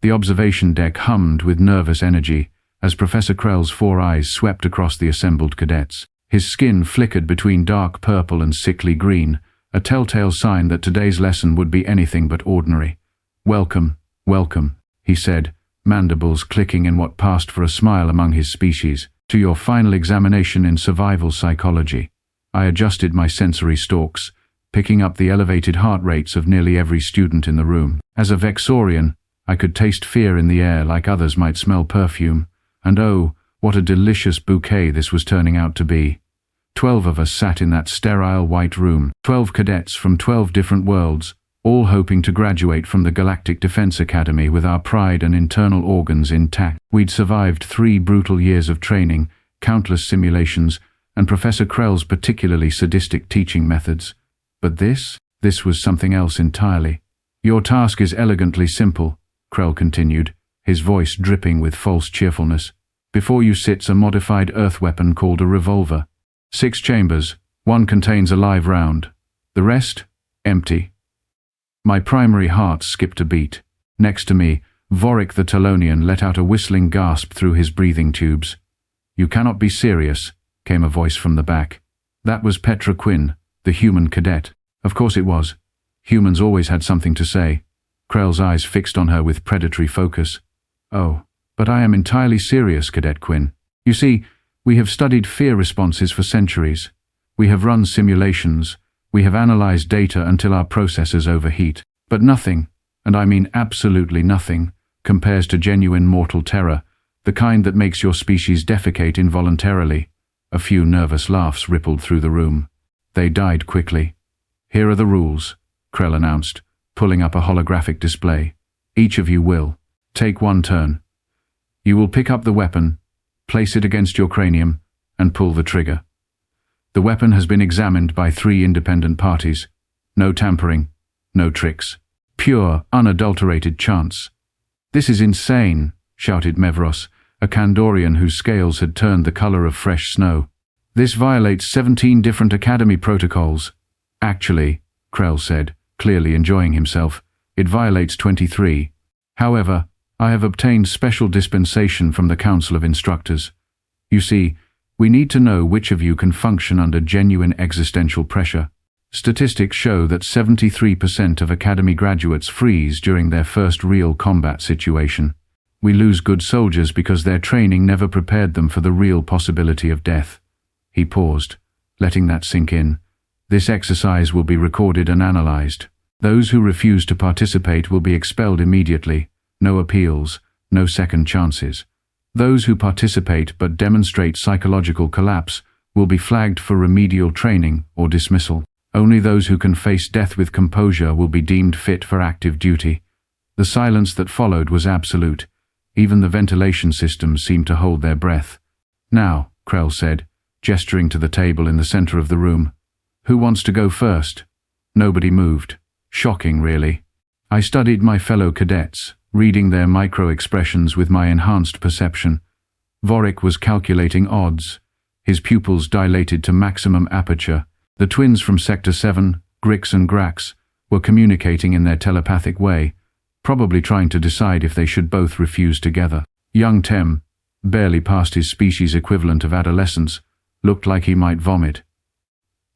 The observation deck hummed with nervous energy as Professor Krell's 4 eyes swept across the assembled cadets. His skin flickered between dark purple and sickly green, a telltale sign that today's lesson would be anything but ordinary. "Welcome, welcome," he said, mandibles clicking in what passed for a smile among his species, "to your final examination in survival psychology." I adjusted my sensory stalks, picking up the elevated heart rates of nearly every student in the room. As a Vexorian, I could taste fear in the air like others might smell perfume, and oh, what a delicious bouquet this was turning out to be. 12 of us sat in that sterile white room, 12 cadets from 12 different worlds, all hoping to graduate from the Galactic Defense Academy with our pride and internal organs intact. We'd survived 3 brutal years of training, countless simulations, and Professor Krell's particularly sadistic teaching methods. But this was something else entirely. "Your task is elegantly simple," Krell continued, his voice dripping with false cheerfulness. "Before you sits a modified Earth weapon called a revolver. 6 chambers, 1 contains a live round. The rest, empty." My primary heart skipped a beat. Next to me, Vorik the Talonian let out a whistling gasp through his breathing tubes. "You cannot be serious," came a voice from the back. That was Petra Quinn, the human cadet. Of course it was. Humans always had something to say. Krell's eyes fixed on her with predatory focus. "Oh, but I am entirely serious, Cadet Quinn. You see, we have studied fear responses for centuries. We have run simulations. We have analyzed data until our processors overheat. But nothing, and I mean absolutely nothing, compares to genuine mortal terror, the kind that makes your species defecate involuntarily." A few nervous laughs rippled through the room. They died quickly. "Here are the rules," Krell announced, pulling up a holographic display. "Each of you will take 1 turn. You will pick up the weapon, place it against your cranium, and pull the trigger. The weapon has been examined by 3 independent parties. No tampering, no tricks. Pure, unadulterated chance." "This is insane," shouted Mevros, a Kandorian whose scales had turned the color of fresh snow. "This violates 17 different Academy protocols." "Actually," Krell said, clearly enjoying himself, "it violates 23. However, I have obtained special dispensation from the Council of Instructors. You see, we need to know which of you can function under genuine existential pressure. Statistics show that 73% of Academy graduates freeze during their first real combat situation. We lose good soldiers because their training never prepared them for the real possibility of death." He paused, letting that sink in. "This exercise will be recorded and analyzed. Those who refuse to participate will be expelled immediately. No appeals, no second chances. Those who participate but demonstrate psychological collapse will be flagged for remedial training or dismissal. Only those who can face death with composure will be deemed fit for active duty." The silence that followed was absolute. Even the ventilation systems seemed to hold their breath. "Now," Krell said, gesturing to the table in the center of the room, "who wants to go first?" Nobody moved. Shocking, really. I studied my fellow cadets, reading their micro-expressions with my enhanced perception. Vorik was calculating odds. His pupils dilated to maximum aperture. The twins from Sector 7, Grix and Grax, were communicating in their telepathic way, probably trying to decide if they should both refuse together. Young Tem, barely past his species equivalent of adolescence, looked like he might vomit.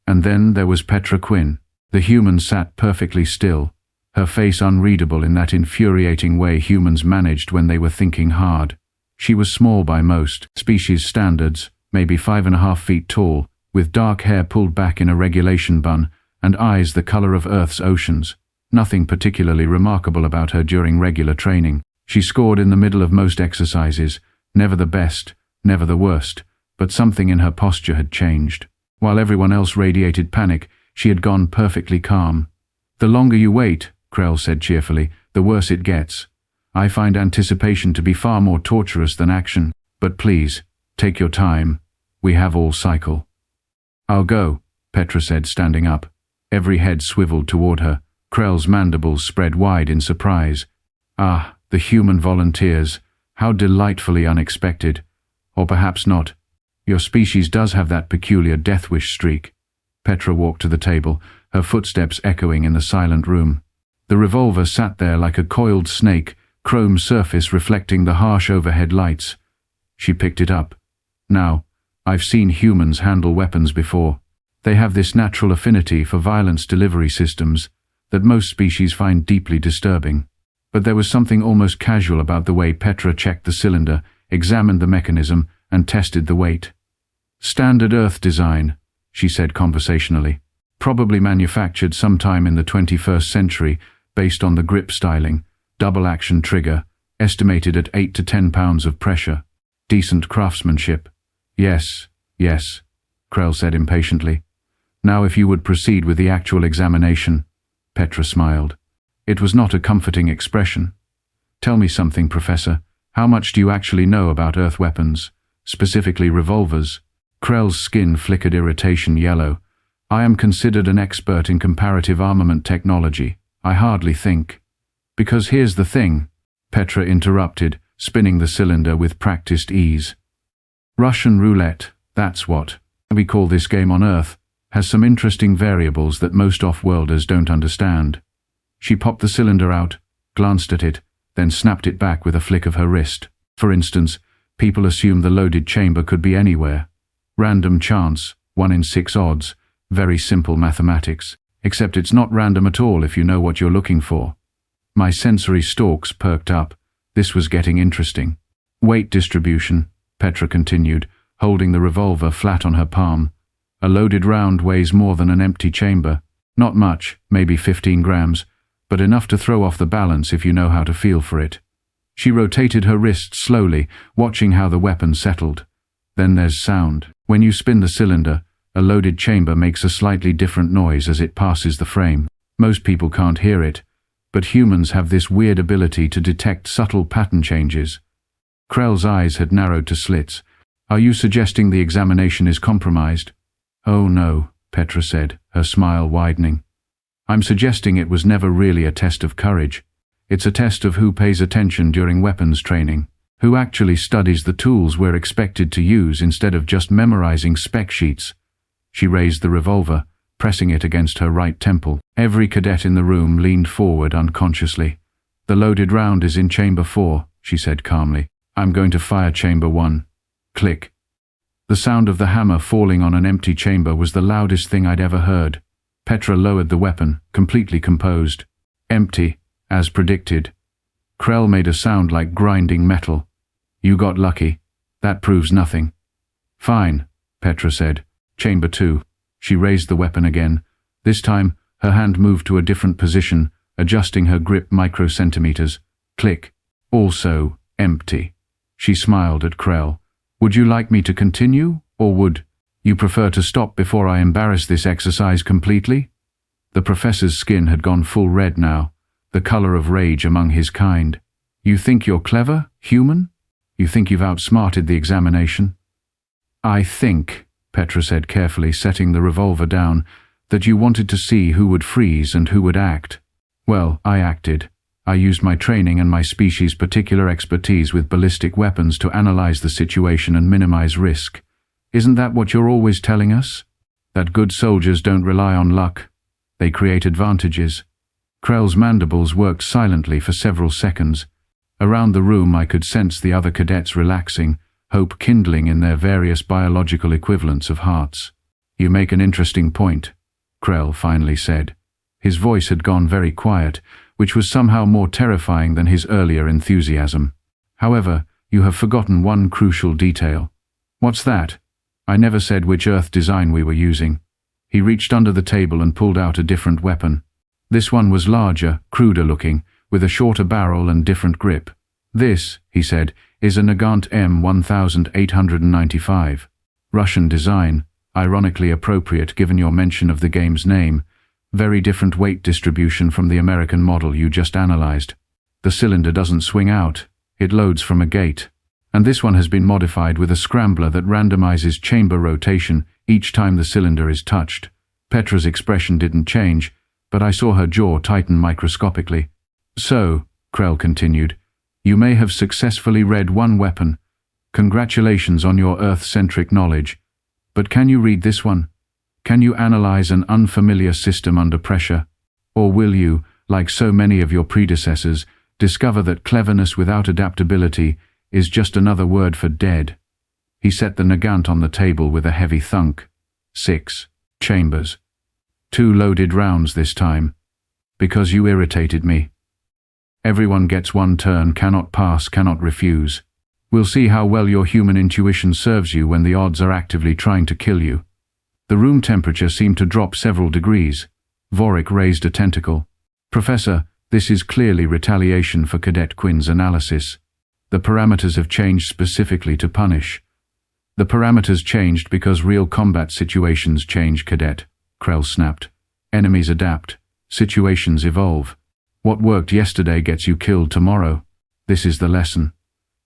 And then there was Petra Quinn. The human sat perfectly still, her face unreadable in that infuriating way humans managed when they were thinking hard. She was small by most species standards, maybe 5.5 feet tall, with dark hair pulled back in a regulation bun, and eyes the color of Earth's oceans. Nothing particularly remarkable about her during regular training. She scored in the middle of most exercises, never the best, never the worst, but something in her posture had changed. While everyone else radiated panic, she had gone perfectly calm. "The longer you wait," Krell said cheerfully, "the worse it gets. I find anticipation to be far more torturous than action, but please, take your time. We have all cycle." "I'll go," Petra said, standing up. Every head swiveled toward her. Krell's mandibles spread wide in surprise. Ah, the human volunteers. How delightfully unexpected. Or perhaps not. Your species does have that peculiar death wish streak. Petra walked to the table, her footsteps echoing in the silent room. The revolver sat there like a coiled snake, chrome surface reflecting the harsh overhead lights. She picked it up. Now, I've seen humans handle weapons before. They have this natural affinity for violence delivery systems that most species find deeply disturbing. But there was something almost casual about the way Petra checked the cylinder, examined the mechanism, and tested the weight. Standard Earth design, she said conversationally. Probably manufactured sometime in the 21st century, based on the grip styling, double-action trigger, estimated at 8 to 10 pounds of pressure. Decent craftsmanship. Yes, yes, Krell said impatiently. Now if you would proceed with the actual examination. Petra smiled. It was not a comforting expression. Tell me something, Professor. How much do you actually know about Earth weapons, specifically revolvers? Krell's skin flickered irritation yellow. I am considered an expert in comparative armament technology. I hardly think. Because here's the thing, Petra interrupted, spinning the cylinder with practiced ease. Russian roulette, that's what we call this game on Earth, has some interesting variables that most off-worlders don't understand. She popped the cylinder out, glanced at it, then snapped it back with a flick of her wrist. For instance, people assume the loaded chamber could be anywhere. Random chance, 1 in 6 odds, very simple mathematics, except it's not random at all if you know what you're looking for. My sensory stalks perked up. This was getting interesting. Weight distribution, Petra continued, holding the revolver flat on her palm. A loaded round weighs more than an empty chamber. Not much, maybe 15 grams, but enough to throw off the balance if you know how to feel for it. She rotated her wrist slowly, watching how the weapon settled. Then there's sound. When you spin the cylinder, a loaded chamber makes a slightly different noise as it passes the frame. Most people can't hear it, but humans have this weird ability to detect subtle pattern changes. Krell's eyes had narrowed to slits. Are you suggesting the examination is compromised? Oh no, Petra said, her smile widening. I'm suggesting it was never really a test of courage. It's a test of who pays attention during weapons training, who actually studies the tools we're expected to use instead of just memorizing spec sheets. She raised the revolver, pressing it against her right temple. Every cadet in the room leaned forward unconsciously. The loaded round is in chamber 4, she said calmly. I'm going to fire chamber 1. Click. The sound of the hammer falling on an empty chamber was the loudest thing I'd ever heard. Petra lowered the weapon, completely composed. Empty, as predicted. Krell made a sound like grinding metal. You got lucky. That proves nothing. Fine, Petra said. Chamber 2. She raised the weapon again. This time, her hand moved to a different position, adjusting her grip microcentimeters. Click. Also empty. She smiled at Krell. Would you like me to continue, or would you prefer to stop before I embarrass this exercise completely? The professor's skin had gone full red now, the color of rage among his kind. You think you're clever, human? You think you've outsmarted the examination? I think, Petra said carefully, setting the revolver down, that you wanted to see who would freeze and who would act. Well, I acted. I used my training and my species' particular expertise with ballistic weapons to analyze the situation and minimize risk. Isn't that what you're always telling us? That good soldiers don't rely on luck. They create advantages. Krell's mandibles worked silently for several seconds. Around the room I could sense the other cadets relaxing, hope kindling in their various biological equivalents of hearts. You make an interesting point, Krell finally said. His voice had gone very quiet, which was somehow more terrifying than his earlier enthusiasm. However, you have forgotten one crucial detail. What's that? I never said which Earth design we were using. He reached under the table and pulled out a different weapon. This one was larger, cruder looking, with a shorter barrel and different grip. This, he said, is a Nagant M1895. Russian design, ironically appropriate given your mention of the game's name. Very different weight distribution from the American model you just analyzed. The cylinder doesn't swing out, it loads from a gate. And this one has been modified with a scrambler that randomizes chamber rotation each time the cylinder is touched. Petra's expression didn't change, but I saw her jaw tighten microscopically. So, Krell continued, you may have successfully read one weapon. Congratulations on your Earth-centric knowledge. But can you read this one? Can you analyze an unfamiliar system under pressure? Or will you, like so many of your predecessors, Discover that cleverness without adaptability is just another word for dead. He set the Nagant on the table with a heavy thunk. 6 chambers. 2 loaded rounds this time. Because you irritated me. Everyone gets one turn, cannot pass, cannot refuse. We'll see how well your human intuition serves you when the odds are actively trying to kill you. The room temperature seemed to drop several degrees. Vorik raised a tentacle. Professor, this is clearly retaliation for Cadet Quinn's analysis. The parameters have changed specifically to punish. The parameters changed because real combat situations change, Cadet, Krell snapped. Enemies adapt. Situations evolve. What worked yesterday gets you killed tomorrow. This is the lesson.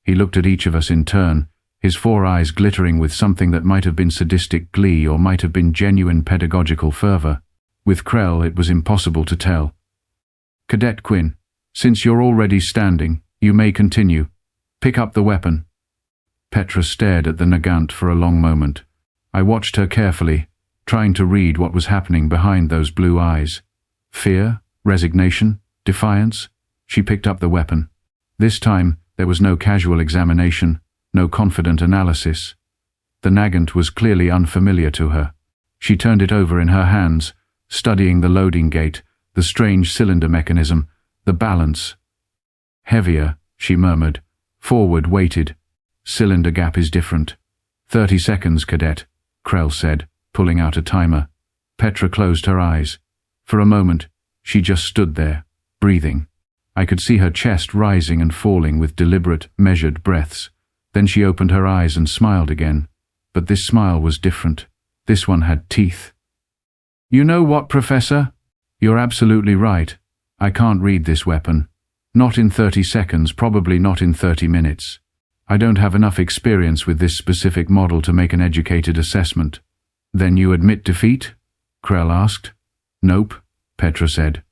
He looked at each of us in turn, his 4 eyes glittering with something that might have been sadistic glee or might have been genuine pedagogical fervor. With Krell, it was impossible to tell. Cadet Quinn, since you're already standing, you may continue. Pick up the weapon. Petra stared at the Nagant for a long moment. I watched her carefully, trying to read what was happening behind those blue eyes. Fear? Resignation? Defiance? She picked up the weapon. This time, there was no casual examination, no confident analysis. The Nagant was clearly unfamiliar to her. She turned it over in her hands, studying the loading gate, the strange cylinder mechanism, the balance. Heavier, she murmured. Forward, weighted. Cylinder gap is different. 30 seconds, Cadet, Krell said, pulling out a timer. Petra closed her eyes. For a moment, she just stood there, breathing. I could see her chest rising and falling with deliberate, measured breaths. Then she opened her eyes and smiled again. But this smile was different. This one had teeth. You know what, Professor? You're absolutely right. I can't read this weapon. Not in 30 seconds, probably not in 30 minutes. I don't have enough experience with this specific model to make an educated assessment. Then you admit defeat? Krell asked. Nope, Petra said.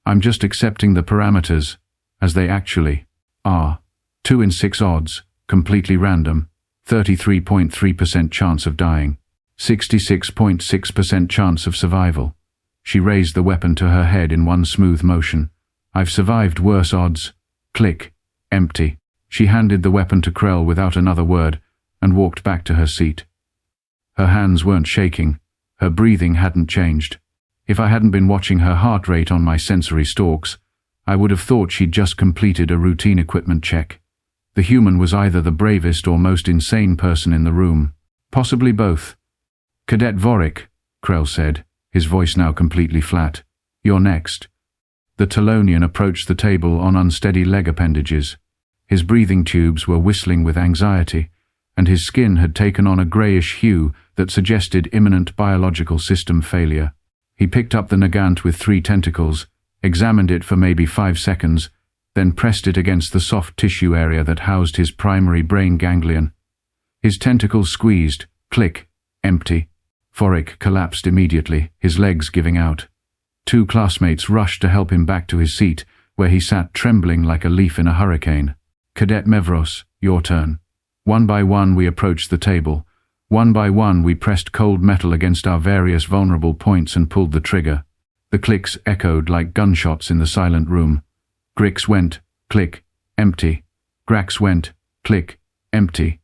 I'm just accepting the parameters, as they actually are. 2 in 6 odds, completely random, 33.3% chance of dying, 66.6% chance of survival. She raised the weapon to her head in one smooth motion. I've survived worse odds. Click. Empty. She handed the weapon to Krell without another word and walked back to her seat. Her hands weren't shaking. Her breathing hadn't changed. If I hadn't been watching her heart rate on my sensory stalks, I would have thought she'd just completed a routine equipment check. The human was either the bravest or most insane person in the room. Possibly both. Cadet Vorik, Krell said, his voice now completely flat. You're next. The Talonian approached the table on unsteady leg appendages. His breathing tubes were whistling with anxiety, and his skin had taken on a greyish hue that suggested imminent biological system failure. He picked up the Nagant with 3 tentacles, examined it for maybe 5 seconds, then pressed it against the soft tissue area that housed his primary brain ganglion. His tentacles squeezed. Click. Empty. Vorik collapsed immediately, his legs giving out. 2 classmates rushed to help him back to his seat, where he sat trembling like a leaf in a hurricane. Cadet Mevros, your turn. One by one we approached the table. One by one we pressed cold metal against our various vulnerable points and pulled the trigger. The clicks echoed like gunshots in the silent room. Grix went, click, empty. Grax went, click, empty.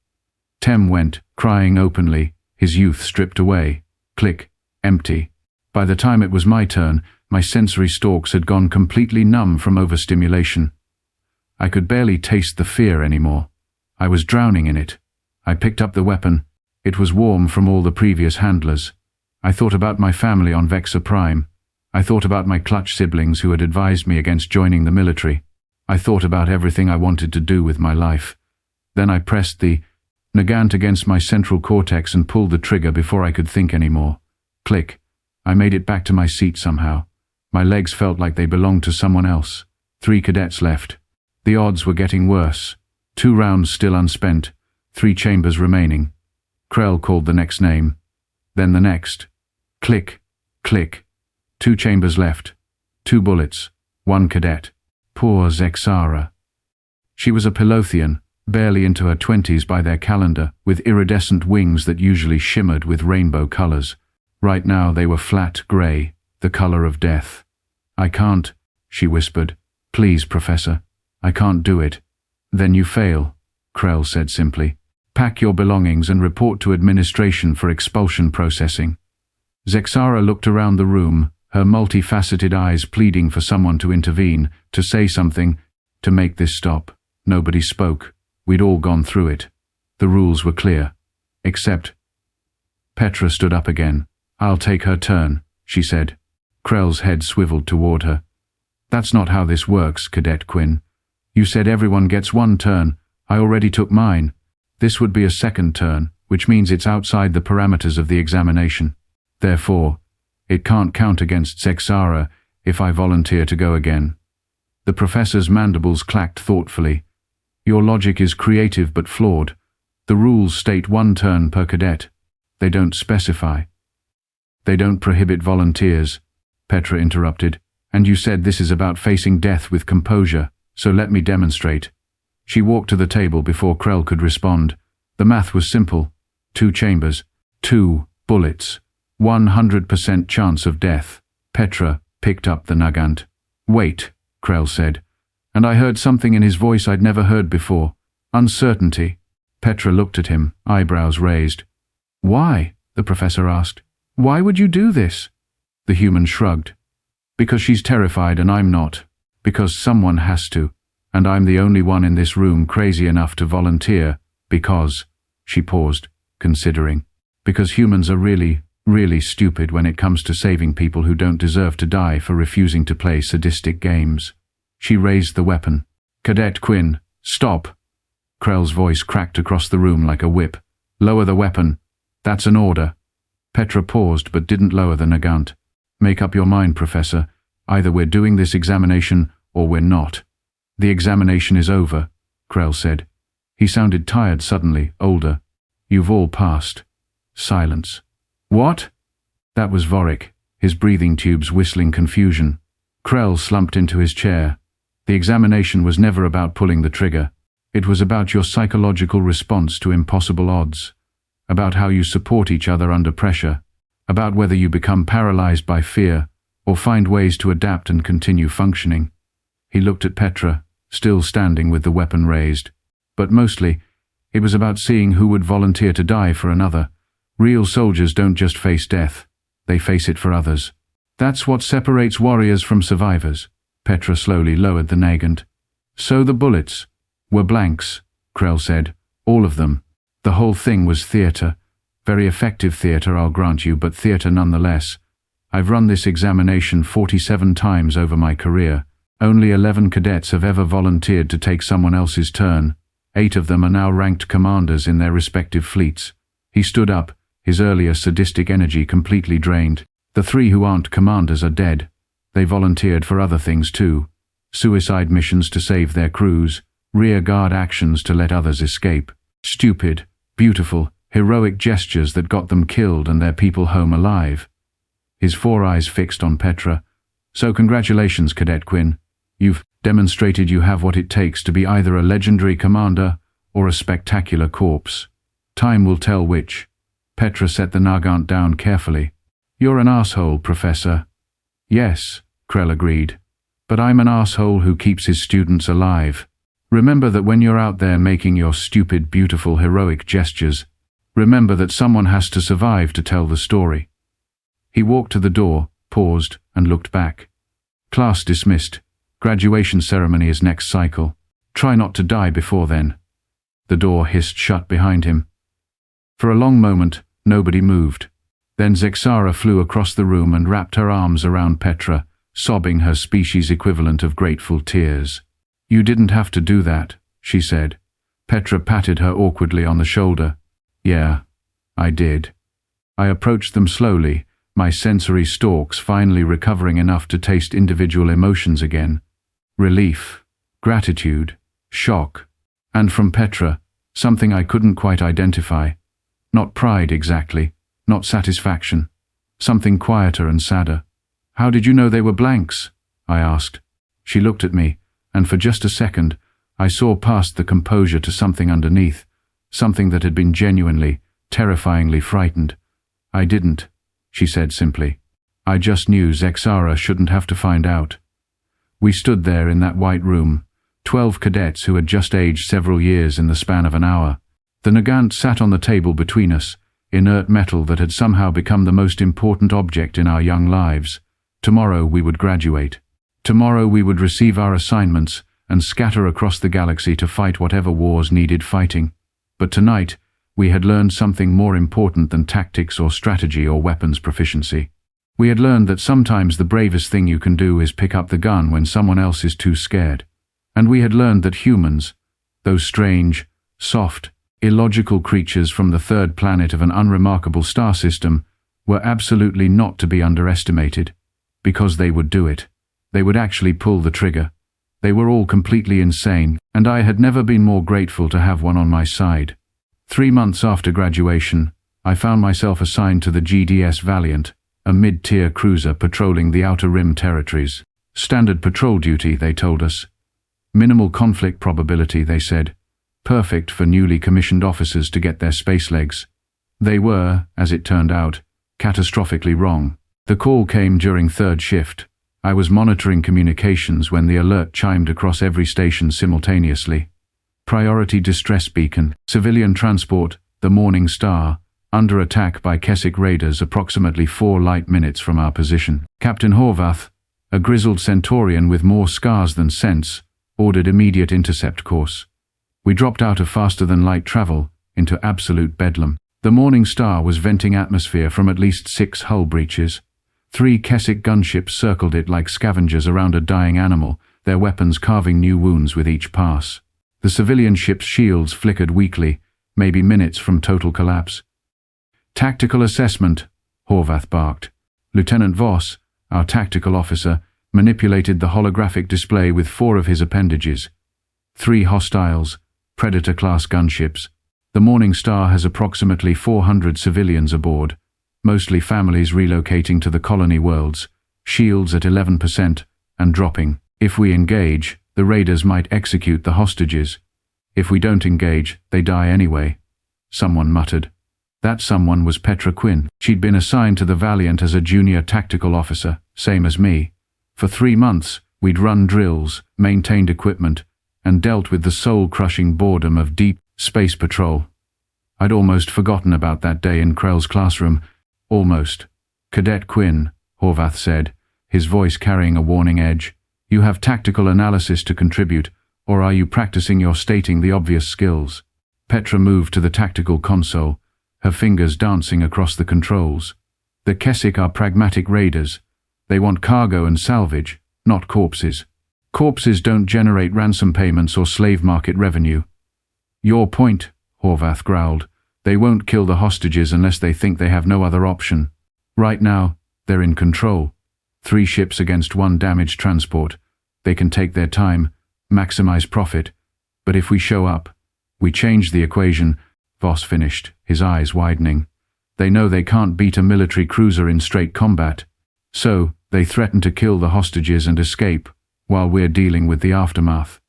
Tem went, crying openly, his youth stripped away, click, empty. By the time it was my turn, my sensory stalks had gone completely numb from overstimulation. I could barely taste the fear anymore. I was drowning in it. I picked up the weapon. It was warm from all the previous handlers. I thought about my family on Vexa Prime. I thought about my clutch siblings who had advised me against joining the military. I thought about everything I wanted to do with my life. Then I pressed the Nagant against my central cortex and pulled the trigger before I could think anymore. Click. I made it back to my seat somehow. My legs felt like they belonged to someone else. 3 cadets left. The odds were getting worse. 2 rounds still unspent. 3 chambers remaining. Krell called the next name. Then the next. Click. Click. 2 chambers left. 2 bullets. 1 cadet. Poor Zexara. She was a Pelothian, barely into her 20s by their calendar, with iridescent wings that usually shimmered with rainbow colors. Right now they were flat gray, the color of death. I can't, she whispered. Please, Professor. I can't do it. Then you fail, Krell said simply. Pack your belongings and report to administration for expulsion processing. Zexara looked around the room, her multifaceted eyes pleading for someone to intervene, to say something, to make this stop. Nobody spoke. We'd all gone through it. The rules were clear. Except… Petra stood up again. I'll take her turn, she said. Krell's head swiveled toward her. That's not how this works, Cadet Quinn. You said everyone gets one turn. I already took mine. This would be a second turn, which means it's outside the parameters of the examination. Therefore, it can't count against Zexara if I volunteer to go again. The professor's mandibles clacked thoughtfully. Your logic is creative but flawed. The rules state one turn per cadet. They don't specify. They don't prohibit volunteers, Petra interrupted. And you said this is about facing death with composure, so let me demonstrate. She walked to the table before Krell could respond. The math was simple. 2 chambers, 2 bullets, 100% chance of death. Petra picked up the nagant. Wait, Krell said, and I heard something in his voice I'd never heard before. Uncertainty. Petra looked at him, eyebrows raised. Why? The professor asked. Why would you do this? The human shrugged. Because she's terrified and I'm not. Because someone has to. And I'm the only one in this room crazy enough to volunteer. Because… She paused, considering. Because humans are really, really stupid when it comes to saving people who don't deserve to die for refusing to play sadistic games. She raised the weapon. Cadet Quinn, stop! Krell's voice cracked across the room like a whip. Lower the weapon. That's an order. Petra paused but didn't lower the nagant. Make up your mind, Professor. Either we're doing this examination or we're not. The examination is over, Krell said. He sounded tired suddenly, older. You've all passed. Silence. What? That was Vorik, his breathing tubes whistling confusion. Krell slumped into his chair. The examination was never about pulling the trigger. It was about your psychological response to impossible odds. About how you support each other under pressure. About whether you become paralyzed by fear or find ways to adapt and continue functioning. He looked at Petra, still standing with the weapon raised. But mostly, it was about seeing who would volunteer to die for another. Real soldiers don't just face death. They face it for others. That's what separates warriors from survivors. Petra slowly lowered the nagant. So the bullets were blanks, Krell said. All of them. The whole thing was theater. Very effective theater, I'll grant you, but theater nonetheless. I've run this examination 47 times over my career. Only 11 cadets have ever volunteered to take someone else's turn. 8 of them are now ranked commanders in their respective fleets. He stood up, his earlier sadistic energy completely drained. The 3 who aren't commanders are dead. They volunteered for other things too. Suicide missions to save their crews, rear guard actions to let others escape. Stupid, beautiful, heroic gestures that got them killed and their people home alive. His 4 eyes fixed on Petra. So congratulations, Cadet Quinn. You've demonstrated you have what it takes to be either a legendary commander or a spectacular corpse. Time will tell which. Petra set the nagant down carefully. You're an asshole, Professor. Yes, Krell agreed. But I'm an asshole who keeps his students alive. Remember that when you're out there making your stupid, beautiful, heroic gestures, remember that someone has to survive to tell the story. He walked to the door, paused, and looked back. Class dismissed. Graduation ceremony is next cycle. Try not to die before then. The door hissed shut behind him. For a long moment, nobody moved. Then Zexara flew across the room and wrapped her arms around Petra, sobbing her species equivalent of grateful tears. You didn't have to do that, she said. Petra patted her awkwardly on the shoulder. Yeah, I did. I approached them slowly, my sensory stalks finally recovering enough to taste individual emotions again. Relief, gratitude, shock, and from Petra, something I couldn't quite identify. Not pride exactly, not satisfaction. Something quieter and sadder. How did you know they were blanks? I asked. She looked at me, and for just a second, I saw past the composure to something underneath, something that had been genuinely, terrifyingly frightened. I didn't, she said simply. I just knew Zexara shouldn't have to find out. We stood there in that white room, 12 cadets who had just aged several years in the span of an hour. The Nagant sat on the table between us, inert metal that had somehow become the most important object in our young lives. Tomorrow we would graduate. Tomorrow we would receive our assignments and scatter across the galaxy to fight whatever wars needed fighting. But tonight, we had learned something more important than tactics or strategy or weapons proficiency. We had learned that sometimes the bravest thing you can do is pick up the gun when someone else is too scared. And we had learned that humans, those strange, soft, illogical creatures from the third planet of an unremarkable star system, were absolutely not to be underestimated, because they would do it. They would actually pull the trigger. They were all completely insane, and I had never been more grateful to have one on my side. 3 months after graduation, I found myself assigned to the GDS Valiant, a mid-tier cruiser patrolling the Outer Rim territories. Standard patrol duty, they told us. Minimal conflict probability, they said. Perfect for newly commissioned officers to get their space legs. They were, as it turned out, catastrophically wrong. The call came during third shift. I was monitoring communications when the alert chimed across every station simultaneously. Priority distress beacon, civilian transport, the Morning Star, under attack by Keswick raiders approximately 4 light minutes from our position. Captain Horvath, a grizzled Centaurian with more scars than sense, ordered immediate intercept course. We dropped out of faster-than-light travel into absolute bedlam. The Morning Star was venting atmosphere from at least 6 hull breaches. 3 Keswick gunships circled it like scavengers around a dying animal, their weapons carving new wounds with each pass. The civilian ship's shields flickered weakly, maybe minutes from total collapse. Tactical assessment, Horvath barked. Lieutenant Voss, our tactical officer, manipulated the holographic display with 4 of his appendages. 3 hostiles, Predator-class gunships. The Morning Star has approximately 400 civilians aboard, mostly families relocating to the colony worlds, shields at 11% and dropping. If we engage, the raiders might execute the hostages. If we don't engage, they die anyway. Someone muttered. That someone was Petra Quinn. She'd been assigned to the Valiant as a junior tactical officer, same as me. For 3 months, we'd run drills, maintained equipment, and dealt with the soul-crushing boredom of deep space patrol. I'd almost forgotten about that day in Krell's classroom. Almost. Cadet Quinn, Horvath said, his voice carrying a warning edge. You have tactical analysis to contribute, or are you practicing your stating the obvious skills? Petra moved to the tactical console, her fingers dancing across the controls. The Keswick are pragmatic raiders. They want cargo and salvage, not corpses. Corpses don't generate ransom payments or slave market revenue. Your point, Horvath growled. They won't kill the hostages unless they think they have no other option. Right now, they're in control. 3 ships against 1 damaged transport. They can take their time, maximize profit. But if we show up, we change the equation, Voss finished, his eyes widening. They know they can't beat a military cruiser in straight combat. So, they threaten to kill the hostages and escape, while we're dealing with the aftermath.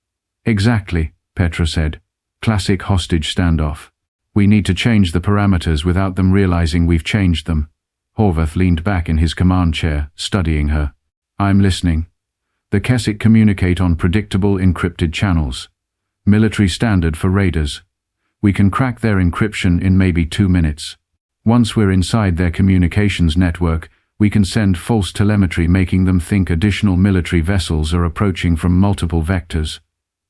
Exactly, Petra said. Classic hostage standoff. We need to change the parameters without them realizing we've changed them. Horvath leaned back in his command chair, studying her. I'm listening. The Keswick communicate on predictable encrypted channels. Military standard for raiders. We can crack their encryption in maybe 2 minutes. Once we're inside their communications network, we can send false telemetry making them think additional military vessels are approaching from multiple vectors.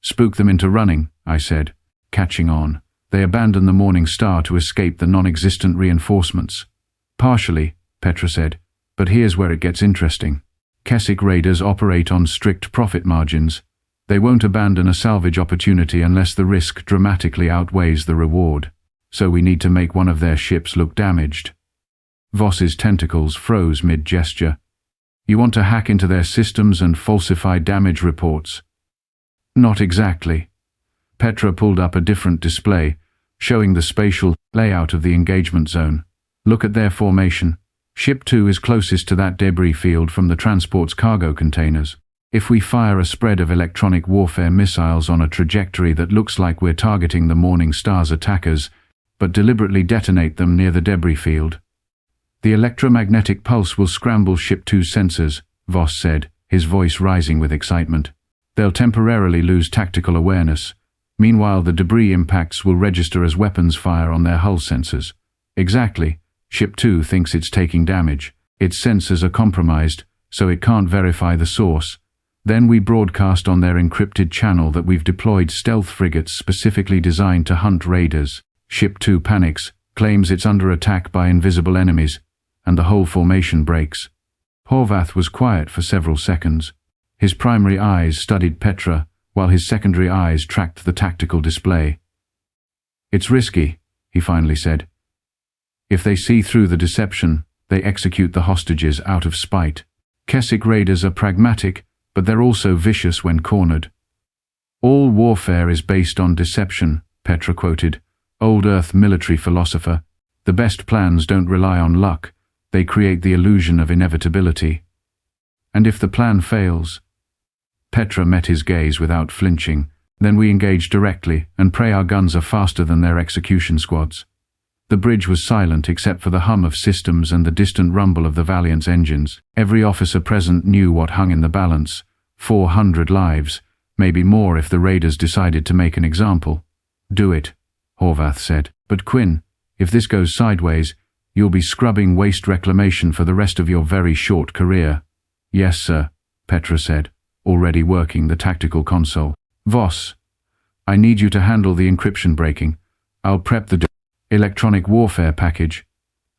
Spook them into running, I said, catching on. They abandon the Morning Star to escape the non-existent reinforcements. Partially, Petra said, but here's where it gets interesting. Keswick raiders operate on strict profit margins. They won't abandon a salvage opportunity unless the risk dramatically outweighs the reward. So we need to make one of their ships look damaged. Voss's tentacles froze mid-gesture. You want to hack into their systems and falsify damage reports? Not exactly. Petra pulled up a different display, showing the spatial layout of the engagement zone. Look at their formation. Ship 2 is closest to that debris field from the transport's cargo containers. If we fire a spread of electronic warfare missiles on a trajectory that looks like we're targeting the Morning Star's attackers, but deliberately detonate them near the debris field, the electromagnetic pulse will scramble Ship 2's sensors, Voss said, his voice rising with excitement. They'll temporarily lose tactical awareness. Meanwhile, the debris impacts will register as weapons fire on their hull sensors. Exactly. Ship 2 thinks it's taking damage. Its sensors are compromised, so it can't verify the source. Then we broadcast on their encrypted channel that we've deployed stealth frigates specifically designed to hunt raiders. Ship 2 panics, claims it's under attack by invisible enemies, and the whole formation breaks. Horvath was quiet for several seconds. His primary eyes studied Petra, while his secondary eyes tracked the tactical display. "It's risky," he finally said. "If they see through the deception, they execute the hostages out of spite. Keswick raiders are pragmatic, but they're also vicious when cornered." "All warfare is based on deception," Petra quoted, old Earth military philosopher. "The best plans don't rely on luck, they create the illusion of inevitability." "And if the plan fails?" Petra met his gaze without flinching. "Then we engage directly and pray our guns are faster than their execution squads." The bridge was silent except for the hum of systems and the distant rumble of the Valiant's engines. Every officer present knew what hung in the balance. 400 lives, maybe more if the raiders decided to make an example. "Do it," Horvath said. "But Quinn, if this goes sideways, you'll be scrubbing waste reclamation for the rest of your very short career." "Yes, sir," Petra said, already working the tactical console. "Voss, I need you to handle the encryption breaking. I'll prep the electronic warfare package.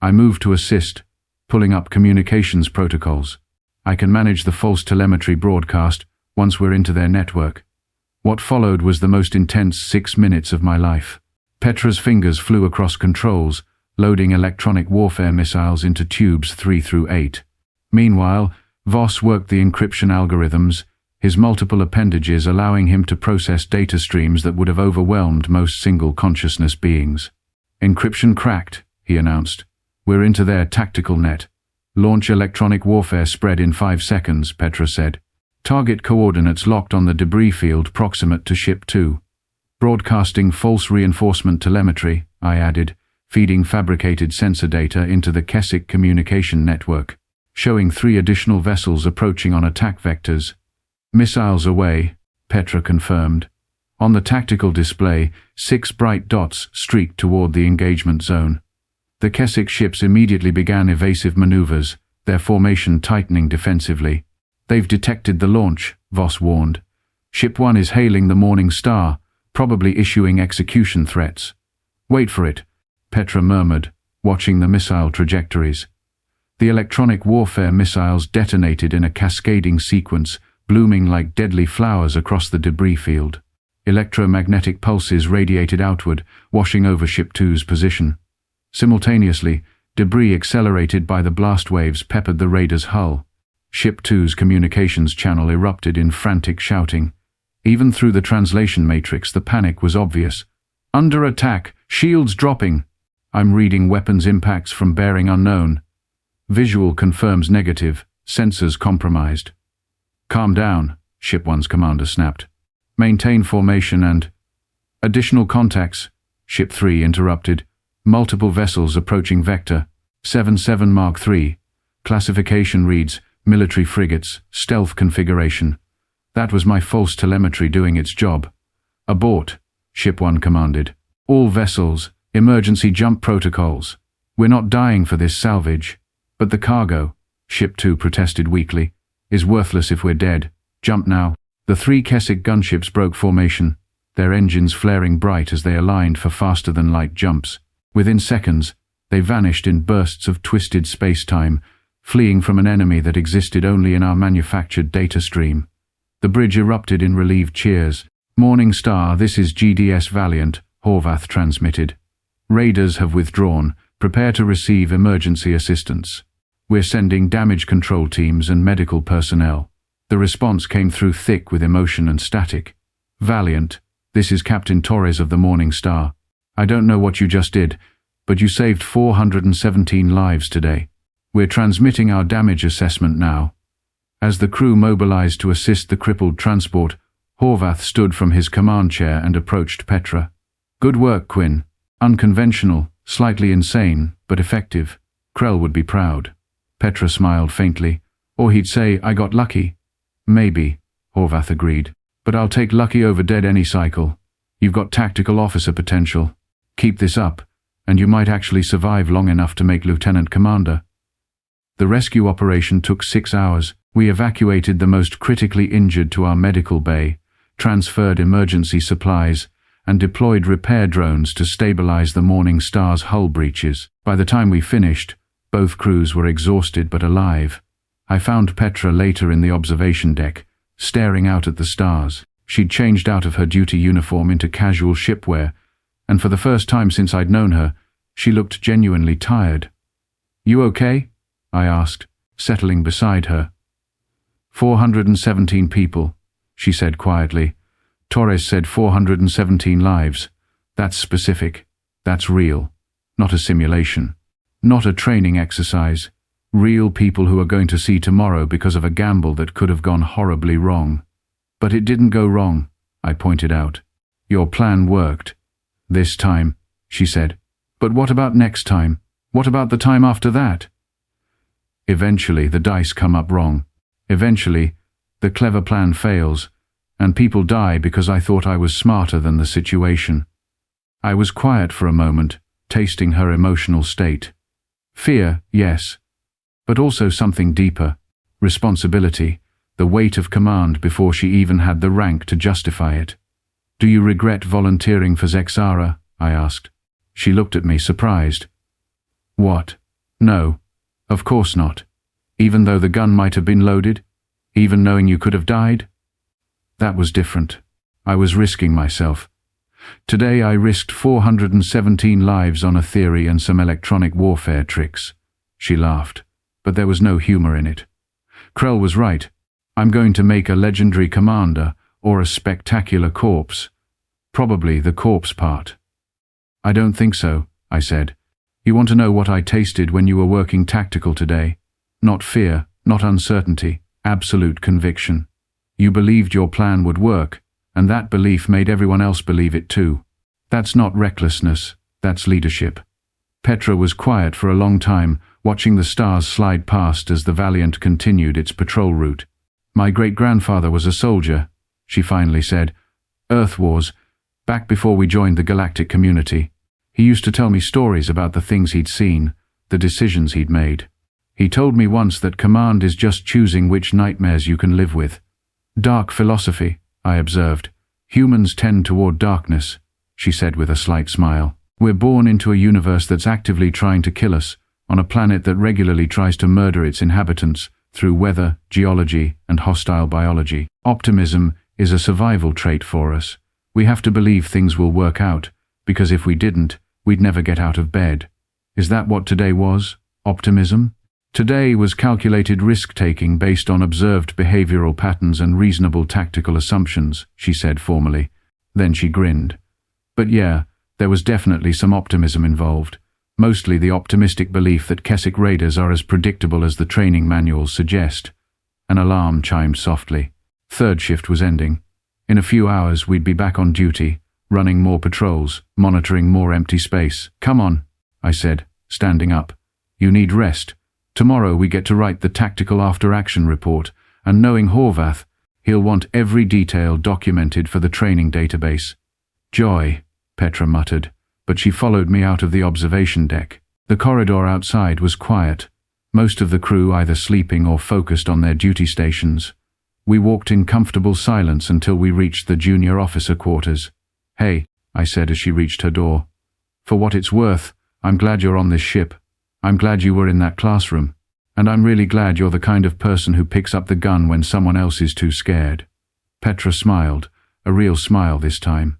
I move to assist, pulling up communications protocols. I can manage the false telemetry broadcast once we're into their network." What followed was the most intense 6 minutes of my life. Petra's fingers flew across controls, loading electronic warfare missiles into tubes 3 through 8. Meanwhile, Voss worked the encryption algorithms, his multiple appendages allowing him to process data streams that would have overwhelmed most single consciousness beings. "Encryption cracked," he announced. "We're into their tactical net. Launch electronic warfare spread in 5 seconds, Petra said. Target coordinates locked on the debris field proximate to Ship 2. Broadcasting false reinforcement telemetry," I added, feeding fabricated sensor data into the Keswick communication network, showing 3 additional vessels approaching on attack vectors. "Missiles away," Petra confirmed. On the tactical display, 6 bright dots streaked toward the engagement zone. The Keswick ships immediately began evasive maneuvers, their formation tightening defensively. "They've detected the launch," Voss warned. "Ship 1 is hailing the Morning Star, probably issuing execution threats." "Wait for it," Petra murmured, watching the missile trajectories. The electronic warfare missiles detonated in a cascading sequence, blooming like deadly flowers across the debris field. Electromagnetic pulses radiated outward, washing over Ship 2's position. Simultaneously, debris accelerated by the blast waves peppered the raider's hull. Ship 2's communications channel erupted in frantic shouting. Even through the translation matrix, the panic was obvious. "Under attack! Shields dropping!" "I'm reading weapons impacts from bearing unknown." "Visual confirms negative. Sensors compromised." "Calm down," Ship 1's commander snapped. "Maintain formation and—" "Additional contacts," Ship 3 interrupted. "Multiple vessels approaching Vector. 77 Mark III. Classification reads, military frigates, stealth configuration." That was my false telemetry doing its job. "Abort," Ship 1 commanded. "All vessels, emergency jump protocols. We're not dying for this salvage." "But the cargo," Ship 2 protested weakly, "is worthless if we're dead. Jump now." The 3 Keswick gunships broke formation, their engines flaring bright as they aligned for faster-than-light jumps. Within seconds, they vanished in bursts of twisted space-time, fleeing from an enemy that existed only in our manufactured data stream. The bridge erupted in relieved cheers. "Morning Star, this is GDS Valiant," Horvath transmitted. "Raiders have withdrawn. Prepare to receive emergency assistance. We're sending damage control teams and medical personnel." The response came through thick with emotion and static. "Valiant, this is Captain Torres of the Morning Star. I don't know what you just did, but you saved 417 lives today. We're transmitting our damage assessment now." As the crew mobilized to assist the crippled transport, Horvath stood from his command chair and approached Petra. "Good work, Quinn. Unconventional, slightly insane, but effective. Krell would be proud." Petra smiled faintly. "Or he'd say, I got lucky." "Maybe," Horvath agreed. But I'll take lucky over dead any cycle. You've got tactical officer potential. Keep this up, and you might actually survive long enough to make lieutenant commander. The rescue operation took 6 hours. We evacuated the most critically injured to our medical bay, transferred emergency supplies, and deployed repair drones to stabilize the Morning Star's hull breaches. By the time we finished, both crews were exhausted but alive. I found Petra later in the observation deck, staring out at the stars. She'd changed out of her duty uniform into casual shipwear, and for the first time since I'd known her, she looked genuinely tired. "You okay?" I asked, settling beside her. 417 people, she said quietly. Torres said 417 lives. That's specific. That's real. Not a simulation. Not a training exercise. Real people who are going to see tomorrow because of a gamble that could have gone horribly wrong. But it didn't go wrong, I pointed out. Your plan worked. This time, she said. But what about next time? What about the time after that? Eventually, the dice come up wrong. Eventually, the clever plan fails, and people die because I thought I was smarter than the situation. I was quiet for a moment, tasting her emotional state. Fear, yes, but also something deeper. Responsibility, the weight of command before she even had the rank to justify it. "Do you regret volunteering for Zexara?" I asked. She looked at me, surprised. "What? No, of course not. Even though the gun might have been loaded? Even knowing you could have died?" That was different. I was risking myself. Today I risked 417 lives on a theory and some electronic warfare tricks. She laughed, but there was no humor in it. Krell was right. I'm going to make a legendary commander or a spectacular corpse. Probably the corpse part. "I don't think so," I said. "You want to know what I tasted when you were working tactical today? Not fear, not uncertainty, absolute conviction. You believed your plan would work, and that belief made everyone else believe it too. That's not recklessness, that's leadership." Petra was quiet for a long time, watching the stars slide past as the Valiant continued its patrol route. "My great-grandfather was a soldier," she finally said. "Earth Wars, back before we joined the galactic community. He used to tell me stories about the things he'd seen, the decisions he'd made. He told me once that command is just choosing which nightmares you can live with." "Dark philosophy," I observed. "Humans tend toward darkness," she said with a slight smile. "We're born into a universe that's actively trying to kill us, on a planet that regularly tries to murder its inhabitants through weather, geology, and hostile biology. Optimism is a survival trait for us. We have to believe things will work out, because if we didn't, we'd never get out of bed. Is that what today was? Optimism? Today was calculated risk-taking based on observed behavioral patterns and reasonable tactical assumptions," she said formally. Then she grinned. "But yeah, there was definitely some optimism involved. Mostly the optimistic belief that Keswick raiders are as predictable as the training manuals suggest." An alarm chimed softly. Third shift was ending. In a few hours we'd be back on duty, running more patrols, monitoring more empty space. "Come on," I said, standing up. "You need rest. Tomorrow we get to write the tactical after-action report, and knowing Horvath, he'll want every detail documented for the training database." "Joy," Petra muttered, but she followed me out of the observation deck. The corridor outside was quiet, most of the crew either sleeping or focused on their duty stations. We walked in comfortable silence until we reached the junior officer quarters. "Hey," I said as she reached her door. "For what it's worth, I'm glad you're on this ship. I'm glad you were in that classroom. And I'm really glad you're the kind of person who picks up the gun when someone else is too scared." Petra smiled, a real smile this time.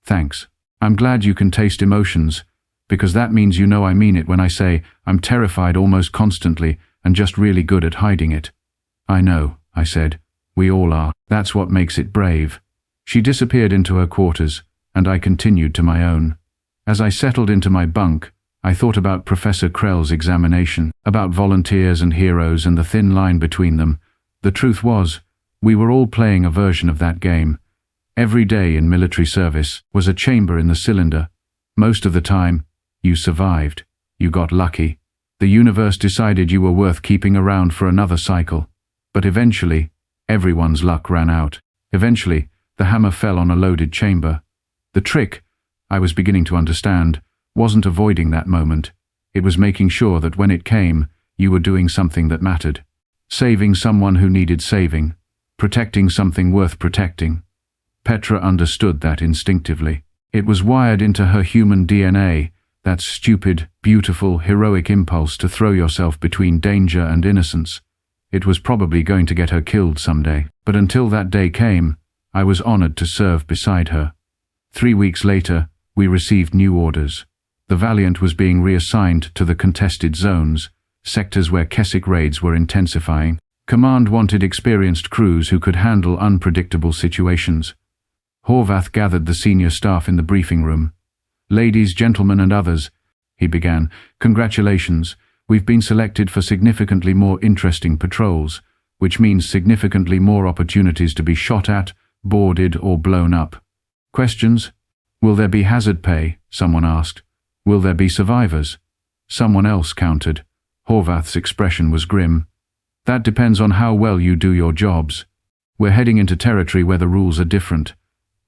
"Thanks. I'm glad you can taste emotions, because that means you know I mean it when I say I'm terrified almost constantly and just really good at hiding it." "I know," I said. "We all are. That's what makes it brave." She disappeared into her quarters, and I continued to my own. As I settled into my bunk, I thought about Professor Krell's examination, about volunteers and heroes and the thin line between them. The truth was, we were all playing a version of that game. Every day in military service was a chamber in the cylinder. Most of the time, you survived. You got lucky. The universe decided you were worth keeping around for another cycle. But eventually, everyone's luck ran out. Eventually, The hammer fell on a loaded chamber. The trick, I was beginning to understand, wasn't avoiding that moment. It was making sure that when it came, you were doing something that mattered. Saving someone who needed saving. Protecting something worth protecting. Petra understood that instinctively. It was wired into her human DNA, that stupid, beautiful, heroic impulse to throw yourself between danger and innocence. It was probably going to get her killed someday. But until that day came, I was honored to serve beside her. 3 weeks later, we received new orders. The Valiant was being reassigned to the contested zones, sectors where Keswick raids were intensifying. Command wanted experienced crews who could handle unpredictable situations. Horvath gathered the senior staff in the briefing room. "Ladies, gentlemen and others," he began, "congratulations. We've been selected for significantly more interesting patrols, which means significantly more opportunities to be shot at, boarded or blown up. Questions? Will there be hazard pay? Someone asked. Will there be survivors? Someone else countered. Horvath's expression was grim. That depends on how well you do your jobs. We're heading into territory where the rules are different.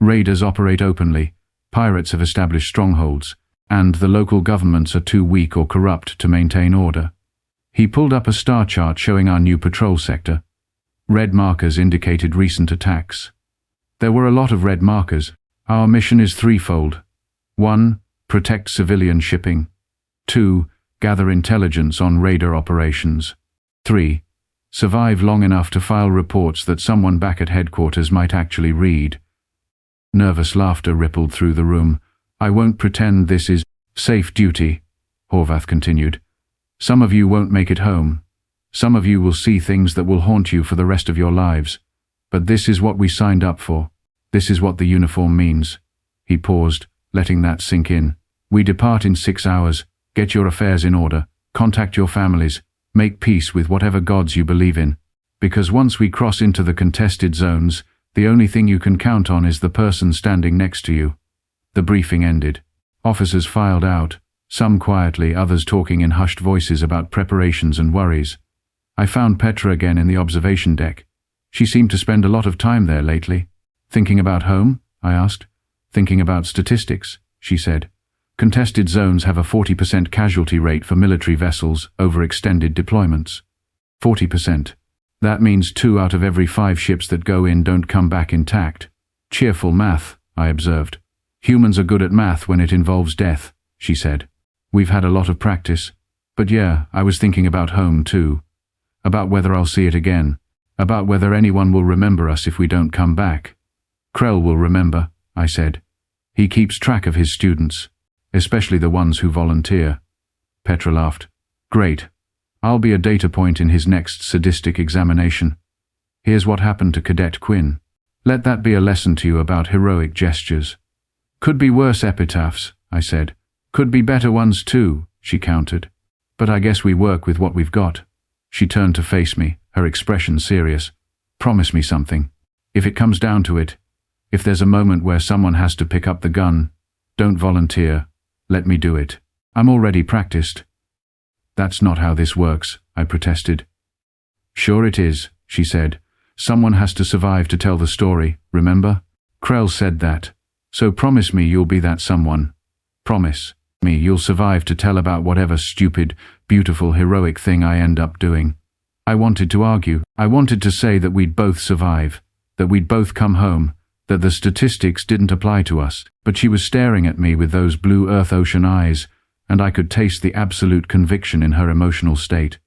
Raiders operate openly, pirates have established strongholds, and the local governments are too weak or corrupt to maintain order. He pulled up a star chart showing our new patrol sector. Red markers indicated recent attacks. There were a lot of red markers. Our mission is threefold. 1. Protect civilian shipping. 2. Gather intelligence on raider operations. 3. Survive long enough to file reports that someone back at headquarters might actually read. Nervous laughter rippled through the room. I won't pretend this is safe duty, Horvath continued. Some of you won't make it home. Some of you will see things that will haunt you for the rest of your lives. But this is what we signed up for. This is what the uniform means. He paused, letting that sink in. We depart in 6 hours. Get your affairs in order. Contact your families. Make peace with whatever gods you believe in. Because once we cross into the contested zones, the only thing you can count on is the person standing next to you. The briefing ended. Officers filed out, some quietly, others talking in hushed voices about preparations and worries. I found Petra again in the observation deck. She seemed to spend a lot of time there lately. Thinking about home? I asked. Thinking about statistics, she said. Contested zones have a 40% casualty rate for military vessels over extended deployments. 40%. That means 2 out of every 5 ships that go in don't come back intact. Cheerful math, I observed. Humans are good at math when it involves death, she said. We've had a lot of practice. But yeah, I was thinking about home too. About whether I'll see it again. About whether anyone will remember us if we don't come back. Krell will remember, I said. He keeps track of his students, especially the ones who volunteer. Petra laughed. Great. I'll be a data point in his next sadistic examination. Here's what happened to Cadet Quinn. Let that be a lesson to you about heroic gestures. Could be worse epitaphs, I said. Could be better ones too, she countered. But I guess we work with what we've got. She turned to face me, her expression serious. Promise me something. If it comes down to it, if there's a moment where someone has to pick up the gun, don't volunteer. Let me do it. I'm already practiced. That's not how this works, I protested. Sure it is, she said. Someone has to survive to tell the story, remember? Krell said that. So promise me you'll be that someone. Promise me you'll survive to tell about whatever stupid, beautiful, heroic thing I end up doing. I wanted to argue. I wanted to say that we'd both survive, that we'd both come home, that the statistics didn't apply to us. But she was staring at me with those blue earth-ocean eyes, and I could taste the absolute conviction in her emotional state.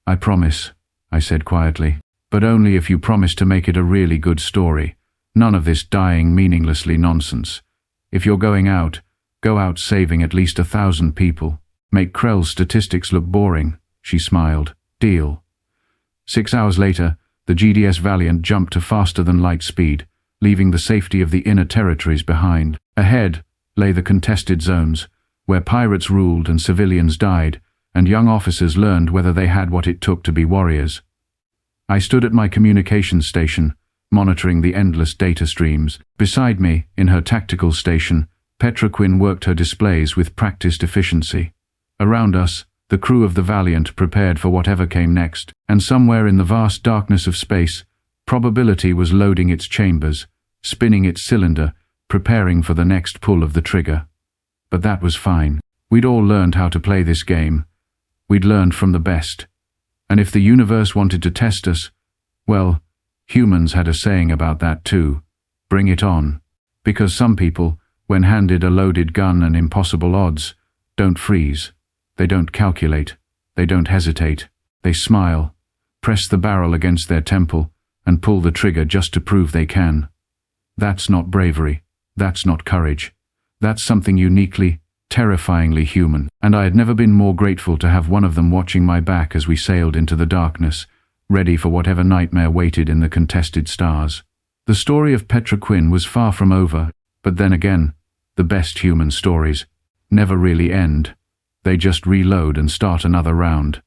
I promise, I said quietly, but only if you promise to make it a really good story. None of this dying meaninglessly nonsense. If you're going out, go out saving at least 1,000 people. Make Krell's statistics look boring, she smiled. Deal. 6 hours later, the GDS Valiant jumped to faster-than-light speed, leaving the safety of the inner territories behind. Ahead lay the contested zones, where pirates ruled and civilians died, and young officers learned whether they had what it took to be warriors. I stood at my communications station, monitoring the endless data streams. Beside me, in her tactical station, Petra Quinn worked her displays with practiced efficiency. Around us, the crew of the Valiant prepared for whatever came next, and somewhere in the vast darkness of space, probability was loading its chambers, spinning its cylinder, preparing for the next pull of the trigger. But that was fine. We'd all learned how to play this game. We'd learned from the best. And if the universe wanted to test us, well, humans had a saying about that too. Bring it on. Because some people, when handed a loaded gun and impossible odds, don't freeze. They don't calculate. They don't hesitate. They smile, press the barrel against their temple, and pull the trigger just to prove they can. That's not bravery. That's not courage. That's something uniquely, terrifyingly human. And I had never been more grateful to have one of them watching my back as we sailed into the darkness, ready for whatever nightmare waited in the contested stars. The story of Petra Quinn was far from over, but then again, the best human stories never really end. They just reload and start another round.